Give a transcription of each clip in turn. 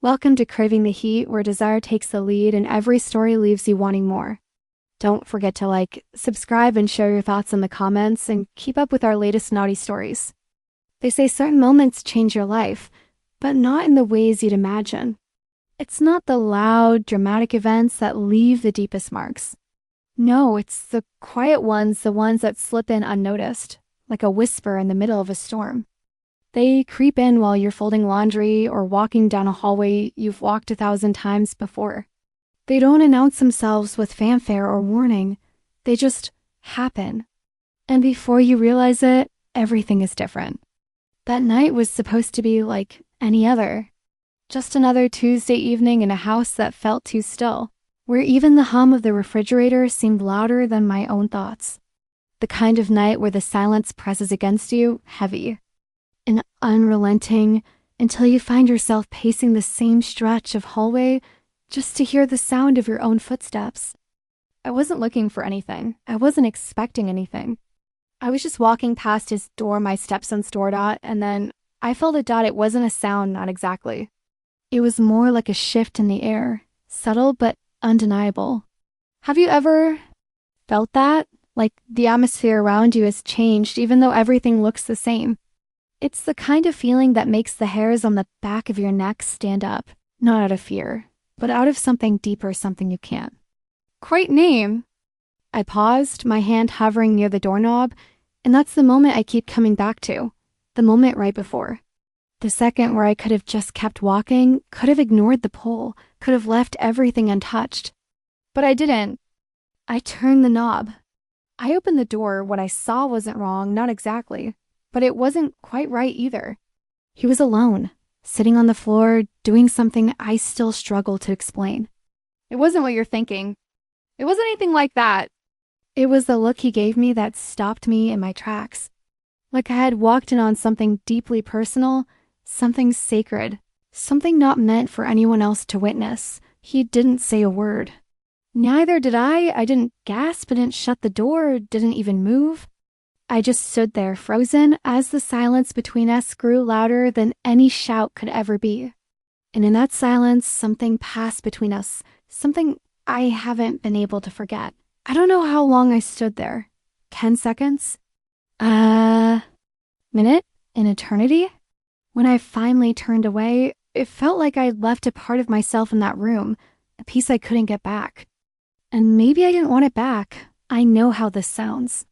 Welcome to Craving the Heat, where desire takes the lead and every story leaves you wanting more. Don't forget to like, subscribe, and share your thoughts in the comments, and keep up with our latest naughty stories. They say certain moments change your life, but not in the ways you'd imagine. It's not the loud, dramatic events that leave the deepest marks. No, it's the quiet ones, the ones that slip in unnoticed, like a whisper in the middle of a storm. They creep in while you're folding laundry or walking down a hallway you've walked 1,000 times before. They don't announce themselves with fanfare or warning. They just happen. And before you realize it, everything is different. That night was supposed to be like any other. Just another Tuesday evening in a house that felt too still, where even the hum of the refrigerator seemed louder than my own thoughts. The kind of night where the silence presses against you heavy and unrelenting until you find yourself pacing the same stretch of hallway just to hear the sound of your own footsteps. I wasn't looking for anything. I wasn't expecting anything. I was just walking past his door, my stepson's door dot, and then I felt a dot. It wasn't a sound, not exactly. It was more like a shift in the air, subtle but undeniable. Have you ever felt that? Like the atmosphere around you has changed even though everything looks the same. It's the kind of feeling that makes the hairs on the back of your neck stand up, not out of fear, but out of something deeper, something you can't quite name. I paused, my hand hovering near the doorknob, and that's the moment I keep coming back to, the moment right before. The second where I could have just kept walking, could have ignored the pull, could have left everything untouched. But I didn't. I turned the knob. I opened the door. What I saw wasn't wrong, not exactly. But it wasn't quite right either. He was alone, sitting on the floor, doing something I still struggle to explain. It wasn't what you're thinking. It wasn't anything like that. It was the look he gave me that stopped me in my tracks. Like I had walked in on something deeply personal, something sacred, something not meant for anyone else to witness. He didn't say a word. Neither did I. I didn't gasp, I didn't shut the door, didn't even move. I just stood there, frozen, as the silence between us grew louder than any shout could ever be. And in that silence, something passed between us, something I haven't been able to forget. I don't know how long I stood there. 10 seconds? Minute? An eternity? When I finally turned away, it felt like I'd left a part of myself in that room, a piece I couldn't get back. And maybe I didn't want it back. I know how this sounds.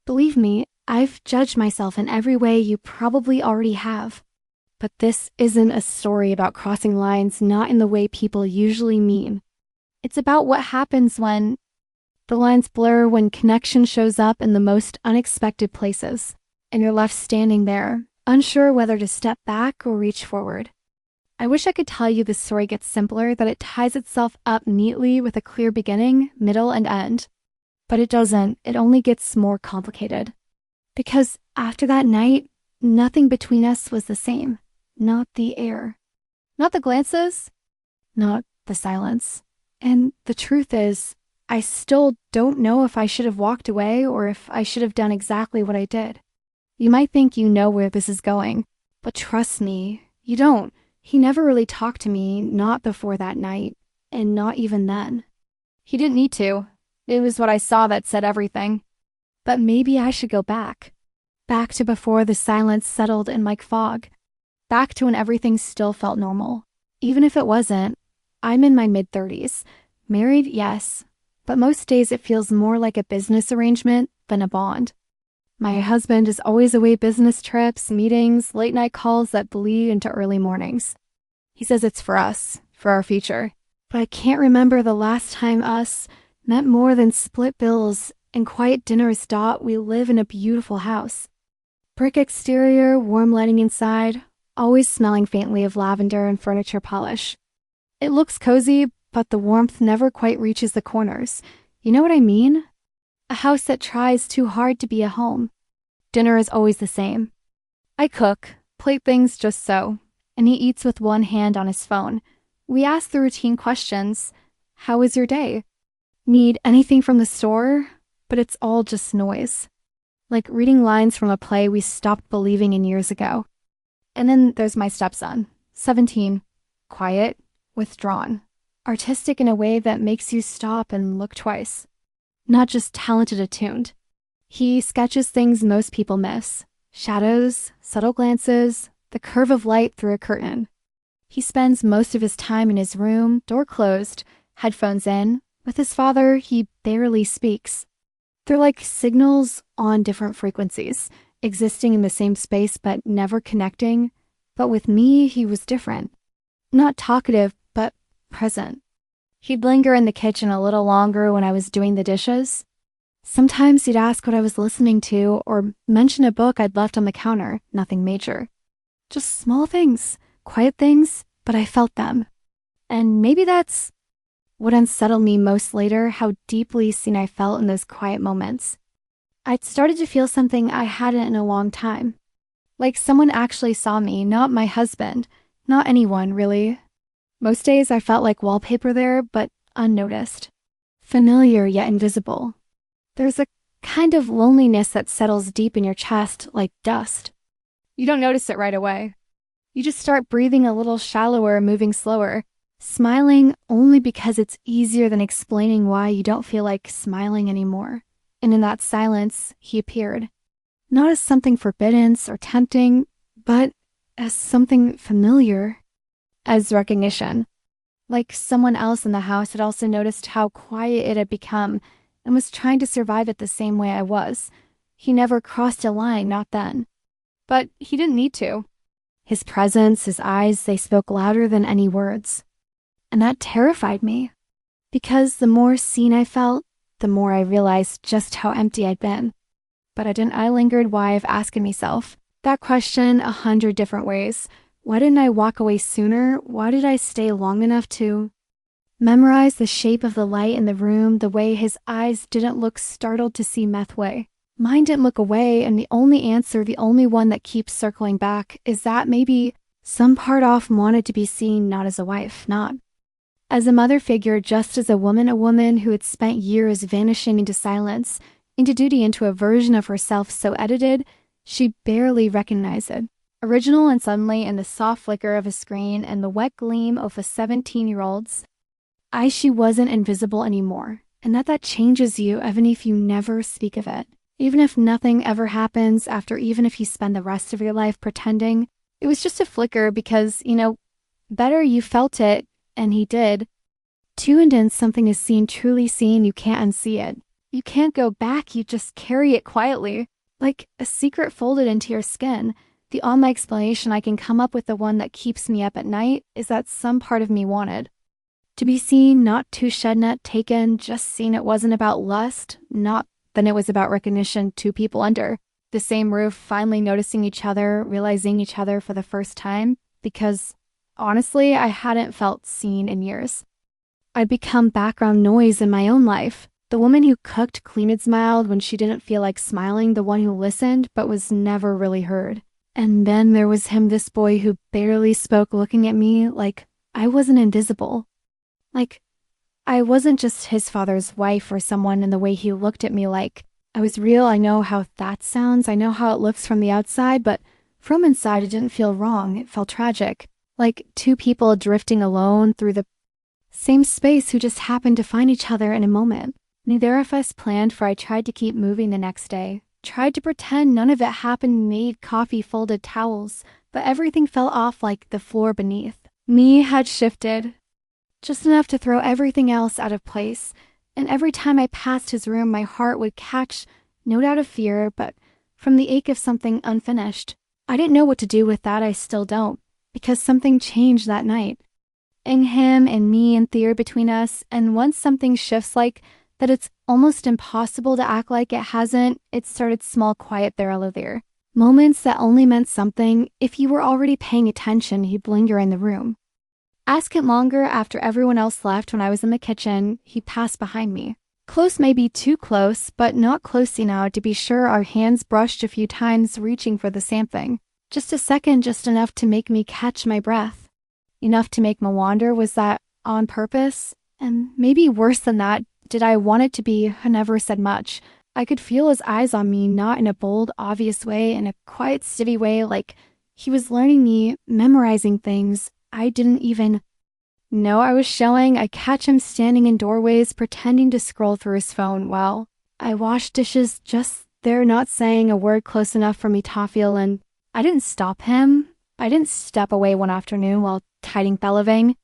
Believe me, I've judged myself in every way you probably already have. But this isn't a story about crossing lines not in the way people usually mean. It's about what happens when the lines blur, when connection shows up in the most unexpected places, and you're left standing there, unsure whether to step back or reach forward. I wish I could tell you the story gets simpler, that it ties itself up neatly with a clear beginning, middle, and end. But it doesn't. It only gets more complicated. Because after that night, nothing between us was the same. Not the air. Not the glances. Not the silence. And the truth is, I still don't know if I should have walked away or if I should have done exactly what I did. You might think you know where this is going, but trust me, you don't. He never really talked to me, not before that night, and not even then. He didn't need to. It was what I saw that said everything. But maybe I should go back. Back to before the silence settled in like fog. Back to when everything still felt normal. Even if it wasn't. I'm in my mid-30s. Married, yes. But most days it feels more like a business arrangement than a bond. My husband is always away, business trips, meetings, late-night calls that bleed into early mornings. He says it's for us, for our future. But I can't remember the last time us meant more than split bills and quiet dinners. We live in a beautiful house. Brick exterior, warm lighting inside, always smelling faintly of lavender and furniture polish. It looks cozy, but the warmth never quite reaches the corners. You know what I mean? A house that tries too hard to be a home. Dinner is always the same. I cook, plate things just so, and he eats with one hand on his phone. We ask the routine questions. How was your day? Need anything from the store? But it's all just noise. Like reading lines from a play we stopped believing in years ago. And then there's my stepson, 17. quiet, withdrawn, artistic in a way that makes you stop and look twice. Not just talented attuned. He sketches things most people miss. Shadows, subtle glances, the curve of light through a curtain. He spends most of his time in his room, door closed, headphones in. With his father, he barely speaks. They're like signals on different frequencies, existing in the same space but never connecting. But with me, he was different. Not talkative, but present. He'd linger in the kitchen a little longer when I was doing the dishes. Sometimes he'd ask what I was listening to or mention a book I'd left on the counter, nothing major. Just small things, quiet things, but I felt them. And maybe that's what unsettled me most later, how deeply seen I felt in those quiet moments. I'd started to feel something I hadn't in a long time. Like someone actually saw me, not my husband, not anyone, really. Most days I felt like wallpaper there, but unnoticed. Familiar yet invisible. There's a kind of loneliness that settles deep in your chest like dust. You don't notice it right away. You just start breathing a little shallower, moving slower, smiling only because it's easier than explaining why you don't feel like smiling anymore. And in that silence, he appeared. Not as something forbidden or tempting, but as something familiar. As recognition. Like someone else in the house had also noticed how quiet it had become and was trying to survive it the same way I was. He never crossed a line, not then. But he didn't need to. His presence, his eyes, they spoke louder than any words. And that terrified me. Because the more seen I felt, the more I realized just how empty I'd been. But I lingered why I've asked myself that question 100 different ways. Why didn't I walk away sooner? Why did I stay long enough to memorize the shape of the light in the room, the way his eyes didn't look startled to see meth way? Mine didn't look away, and the only answer, the only one that keeps circling back, is that maybe some part off wanted to be seen not as a wife, not as a mother figure, just as a woman who had spent years vanishing into silence, into duty, into a version of herself so edited, she barely recognized it. Original and suddenly in the soft flicker of a screen and the wet gleam of a 17-year-old's eye, she wasn't invisible anymore. And that changes you even if you never speak of it. Even if nothing ever happens after, even if you spend the rest of your life pretending, it was just a flicker because, better you felt it, and he did. Tuned in something is seen, truly seen, you can't unsee it. You can't go back, you just carry it quietly, like a secret folded into your skin. The only explanation I can come up with, the one that keeps me up at night, is that some part of me wanted to be seen, not to shed net taken, just seen. It wasn't about lust, not then it was about recognition, two people under the same roof, finally noticing each other, realizing each other for the first time, because honestly, I hadn't felt seen in years. I'd become background noise in my own life. The woman who cooked, cleaned, and smiled when she didn't feel like smiling, the one who listened but was never really heard. And then there was him, this boy who barely spoke, looking at me like I wasn't invisible. Like I wasn't just his father's wife or someone, in the way he looked at me like I was real. I know how that sounds. I know how it looks from the outside, but from inside it didn't feel wrong. It felt tragic. Like two people drifting alone through the same space who just happened to find each other in a moment. Neither of us planned, for I tried to keep moving the next day. Tried to pretend none of it happened, made coffee, folded towels, but everything fell off like the floor beneath. Me had shifted, just enough to throw everything else out of place, and every time I passed his room, my heart would catch, no doubt of fear, but from the ache of something unfinished. I didn't know what to do with that, I still don't, because something changed that night. In him and me and Theo between us, and once something shifts like that, it's almost impossible to act like it hasn't. It started small, quiet, there. Moments that only meant something if you were already paying attention. He'd linger in the room. Ask it longer after everyone else left. When I was in the kitchen, he passed behind me. Close, maybe too close, but not close enough to be sure. Our hands brushed a few times, reaching for the something. Just a second, just enough to make me catch my breath. Enough to make me wonder, was that on purpose? And maybe worse than that, did I want it to be? I never said much. I could feel his eyes on me, not in a bold, obvious way, in a quiet, steady way, like he was learning me, memorizing things. I didn't even know I was showing. I catch him standing in doorways, pretending to scroll through his phone while I wash dishes, just there, not saying a word close enough for me to feel, and I didn't stop him. I didn't step away one afternoon while tidying the living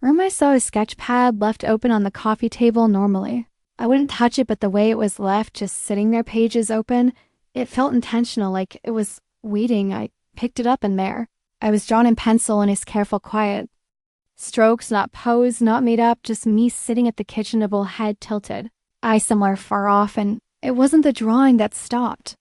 room. I saw his sketch pad left open on the coffee table normally. I wouldn't touch it, but the way it was left, just sitting there, pages open, it felt intentional, like it was waiting. I picked it up, and there I was, drawn in pencil in his careful quiet strokes, not posed, not made up, just me sitting at the kitchen table, head tilted, eyes somewhere far off, and it wasn't the drawing that stopped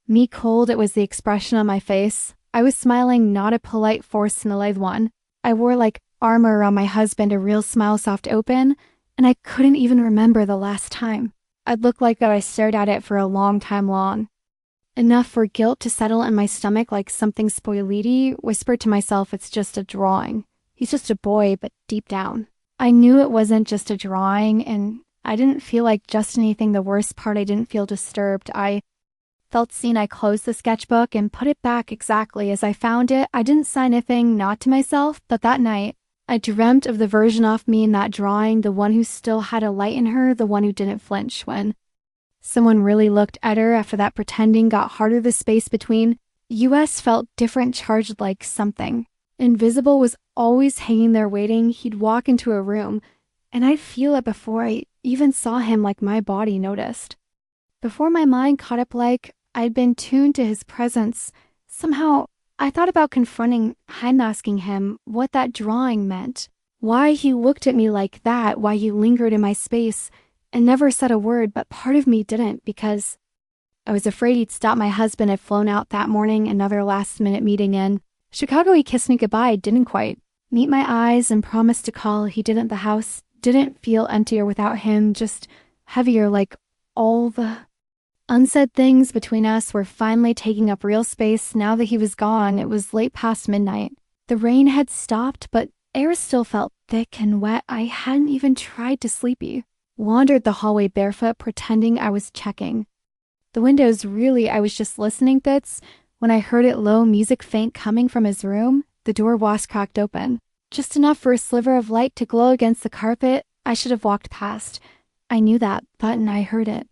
me cold, it was the expression on my face. I was smiling, not a polite, forced, and alive one. I wore like armor around my husband, a real smile, soft open, and I couldn't even remember the last time I'd looked like that. I stared at it for a long time, long enough for guilt to settle in my stomach like something spoiledy. Whispered to myself, it's just a drawing. He's just a boy, but deep down, I knew it wasn't just a drawing, and I didn't feel like just anything. The worst part, I didn't feel disturbed. I felt seen. I closed the sketchbook and put it back exactly as I found it. I didn't sign anything, not to myself, but that night, I dreamt of the version of me in that drawing, the one who still had a light in her, the one who didn't flinch when someone really looked at her. After that pretending got harder, the space between us felt different, charged, like something invisible was always hanging there waiting. He'd walk into a room, and I'd feel it before I even saw him, like my body noticed. Before my mind caught up, like I'd been tuned to his presence. Somehow, I thought about confronting him, asking him what that drawing meant, why he looked at me like that, why he lingered in my space and never said a word, but part of me didn't, because I was afraid he'd stop. My husband had flown out that morning, another last-minute meeting in Chicago. He kissed me goodbye, didn't quite meet my eyes, and promised to call. He didn't. The house didn't feel emptier without him, just heavier, like all the unsaid things between us were finally taking up real space. Now that he was gone, it was late past midnight. The rain had stopped, but air still felt thick and wet. I hadn't even tried to sleepy. Wandered the hallway barefoot, pretending I was checking the windows. Really, I was just listening bits when I heard it, low music, faint, coming from his room. The door was cracked open, just enough for a sliver of light to glow against the carpet. I should have walked past. I knew that, but I heard it.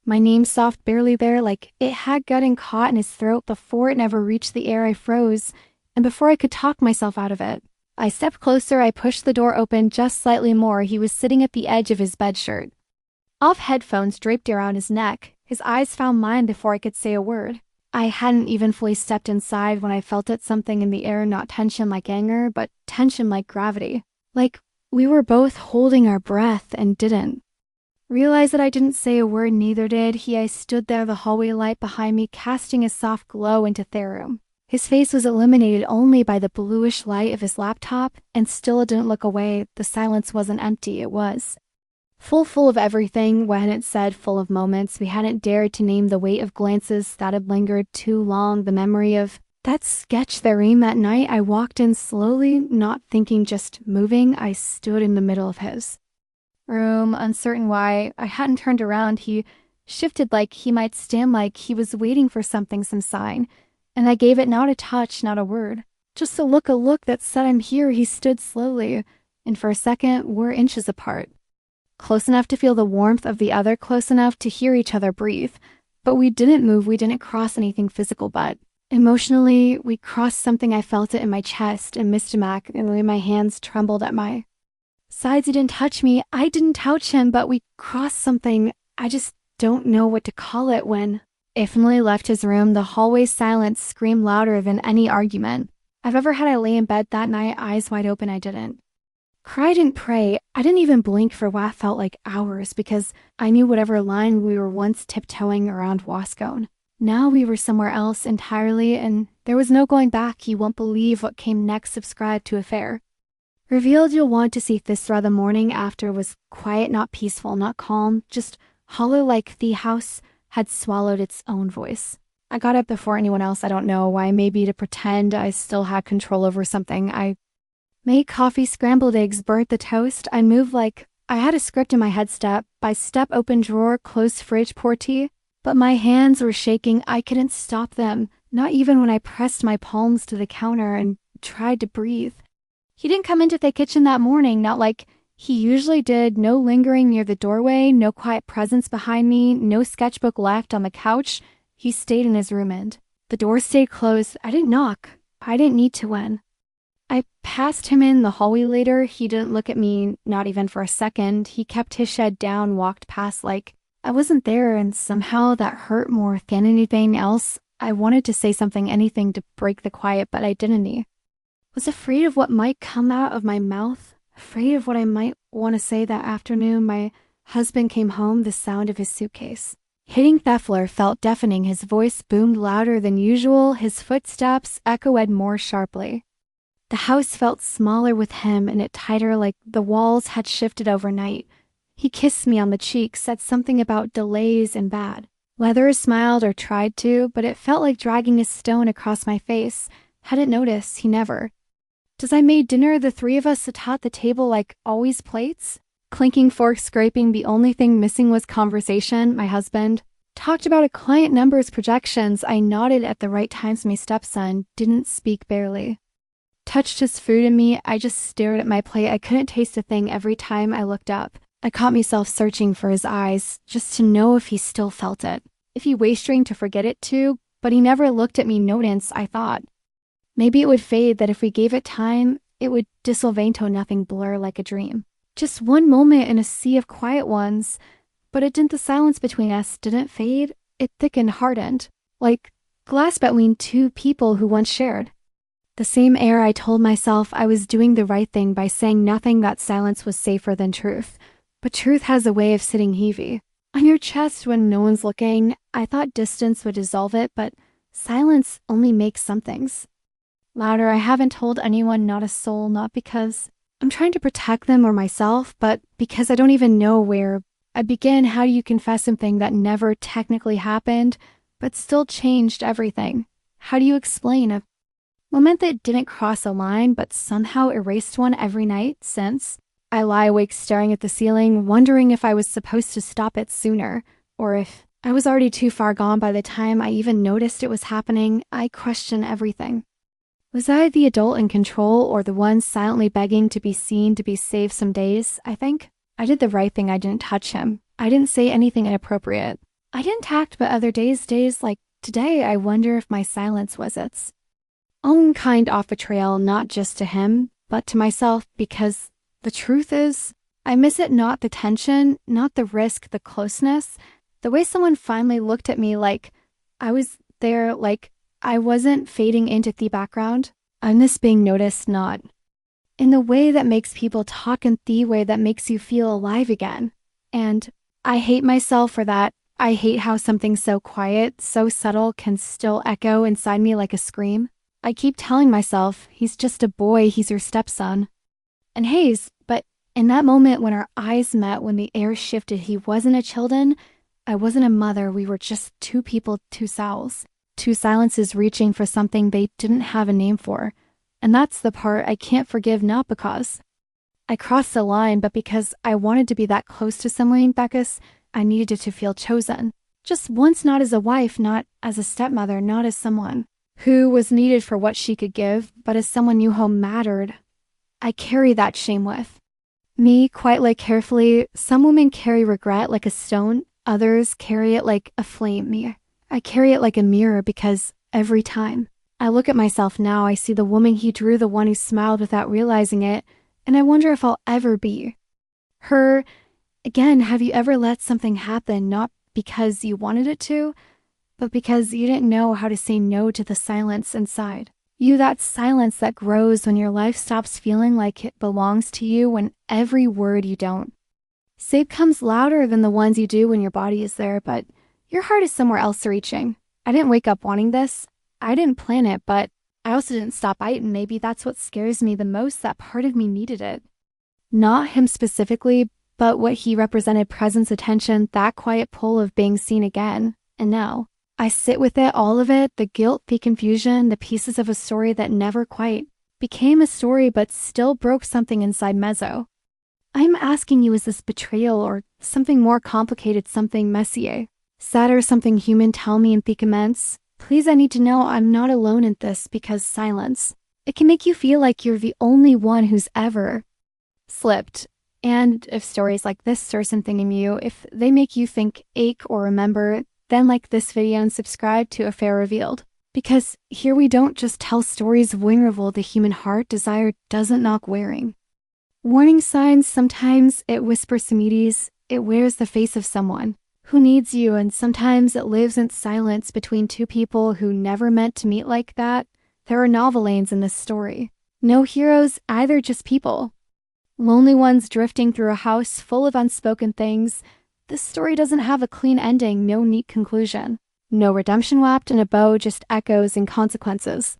My name, soft, barely there, like it had gotten caught in his throat before it never reached the air. I froze, and before I could talk myself out of it, I stepped closer. I pushed the door open just slightly more. He was sitting at the edge of his bedshirt, off, headphones draped around his neck. His eyes found mine before I could say a word. I hadn't even fully stepped inside when I felt it, something in the air, not tension like anger, but tension like gravity. Like we were both holding our breath and didn't realize that. I didn't say a word, neither did he. I stood there, the hallway light behind me casting a soft glow into the room. His face was illuminated only by the bluish light of his laptop, and still it didn't look away. The silence wasn't empty, it was full of everything. When it said full of moments we hadn't dared to name, the weight of glances that had lingered too long, the memory of that sketch therein that night. I walked in slowly, not thinking, just moving. I stood in the middle of his room, uncertain why. I hadn't turned around. He shifted like he might stand, like he was waiting for something, some sign, and I gave it, not a touch, not a word, just a look that said I'm here. He stood slowly, and for a second we're inches apart, close enough to feel the warmth of the other, close enough to hear each other breathe, but we didn't move. We didn't cross anything physical, but emotionally we crossed something. I felt it in my chest and missed him, and the way my hands trembled at my sides. He didn't touch me, I didn't touch him, but we crossed something. I just don't know what to call it. When I finally left his room, the hallway silence screamed louder than any argument I've ever had. I lay in bed that night, eyes wide open. I didn't cry, didn't pray. I didn't even blink for what felt like hours, because I knew whatever line we were once tiptoeing around was gone. Now we were somewhere else entirely, and there was no going back. You won't believe what came next. Subscribe to Affair Revealed. You'll want to see this. The morning after was quiet, not peaceful, not calm, just hollow, like the house had swallowed its own voice. I got up before anyone else. I don't know why, maybe to pretend I still had control over something. I made coffee, scrambled eggs, burnt the toast. I moved like I had a script in my head, step by step, open drawer, closed fridge, pour tea. But my hands were shaking. I couldn't stop them, not even when I pressed my palms to the counter and tried to breathe. He didn't come into the kitchen that morning, not like he usually did. No lingering near the doorway, no quiet presence behind me, no sketchbook left on the couch. He stayed in his room and the door stayed closed. I didn't knock. I didn't need to when I passed him in the hallway later. He didn't look at me, not even for a second. He kept his head down, walked past like I wasn't there, and somehow that hurt more than anything else. I wanted to say something, anything to break the quiet, but I didn't. Was afraid of what might come out of my mouth, afraid of what I might want to say. That afternoon, my husband came home, the sound of his suitcase hitting the floor felt deafening. His voice boomed louder than usual. His footsteps echoed more sharply. The house felt smaller with him and it tighter, like the walls had shifted overnight. He kissed me on the cheek, said something about delays and bad. Weather smiled or tried to, but it felt like dragging a stone across my face. Hadn't noticed, he never. As I made dinner, the three of us sat at the table like always, plates clinking, forks scraping. The only thing missing was conversation. My husband talked about a client numbers projections. I nodded at the right times. My stepson didn't speak, barely touched his food and me. I just stared at my plate. I couldn't taste a thing. Every time I looked up, I caught myself searching for his eyes, just to know if he still felt it, if he wavering to forget it too. But he never looked at me. Notice, I thought maybe it would fade, that if we gave it time, it would dissolve into nothing, blur like a dream. Just one moment in a sea of quiet ones. But it didn't. The silence between us didn't fade. It thickened, hardened, like glass between two people who once shared the same air. I told myself I was doing the right thing by saying nothing, that silence was safer than truth. But truth has a way of sitting heavy on your chest when no one's looking. I thought distance would dissolve it, but silence only makes some things louder. I haven't told anyone, not a soul, not because I'm trying to protect them or myself, but because I don't even know where I begin. How do you confess something that never technically happened, but still changed everything? How do you explain a moment that didn't cross a line, but somehow erased one every night since? I lie awake staring at the ceiling, wondering if I was supposed to stop it sooner, or if I was already too far gone by the time I even noticed it was happening. I question everything. Was I the adult in control, or the one silently begging to be seen, to be saved? Some days, I think I did the right thing. I didn't touch him. I didn't say anything inappropriate. I didn't act, but other days like today, I wonder if my silence was its own kind of betrayal, not just to him, but to myself, because the truth is, I miss it. Not the tension, not the risk, the closeness, the way someone finally looked at me like I was there, like I wasn't fading into the background. I miss being noticed, not in the way that makes people talk, in the way that makes you feel alive again. And I hate myself for that. I hate how something so quiet, so subtle can still echo inside me like a scream. I keep telling myself, he's just a boy, he's your stepson. And but in that moment when our eyes met, when the air shifted, he wasn't a children, I wasn't a mother. We were just two people, two selves. Two silences reaching for something they didn't have a name for. And that's the part I can't forgive, not because I crossed the line, but because I wanted to be that close to someone, because I needed to feel chosen. Just once, not as a wife, not as a stepmother, not as someone who was needed for what she could give, but as someone knew how mattered. I carry that shame with me, quietly, carefully. Some women carry regret like a stone, others carry it like a flame. I carry it like a mirror, because every time I look at myself now, I see the woman he drew, the one who smiled without realizing it, and I wonder if I'll ever be her again. Have you ever let something happen, not because you wanted it to, but because you didn't know how to say no to the silence inside you, that silence that grows when your life stops feeling like it belongs to you, when every word you don't say comes louder than the ones you do when your body is there, but your heart is somewhere else reaching. I didn't wake up wanting this. I didn't plan it, but I also didn't stop biting. Maybe that's what scares me the most, that part of me needed it. Not him specifically, but what he represented: presence, attention, that quiet pull of being seen again. And now I sit with it, all of it, the guilt, the confusion, the pieces of a story that never quite became a story, but still broke something inside Mezzo. I'm asking you, is this betrayal or something more complicated, something messier, sadder, something human? Tell me in the comments. Please, I need to know. I'm not alone in this, because silence It can make you feel like you're the only one who's ever slipped. And if stories like this stir something in you, if they make you think, ache, or remember, then like this video and subscribe to Affair Revealed. Because here we don't just tell stories of vulnerable the human heart desire doesn't knock wearing. Warning signs, sometimes it whispers some ease, it wears the face of someone who needs you, and sometimes it lives in silence between two people who never meant to meet like that. There are novel lanes in this story. No heroes, either just people. Lonely ones drifting through a house full of unspoken things. This story doesn't have a clean ending, no neat conclusion. No redemption wrapped in a bow, just echoes and consequences.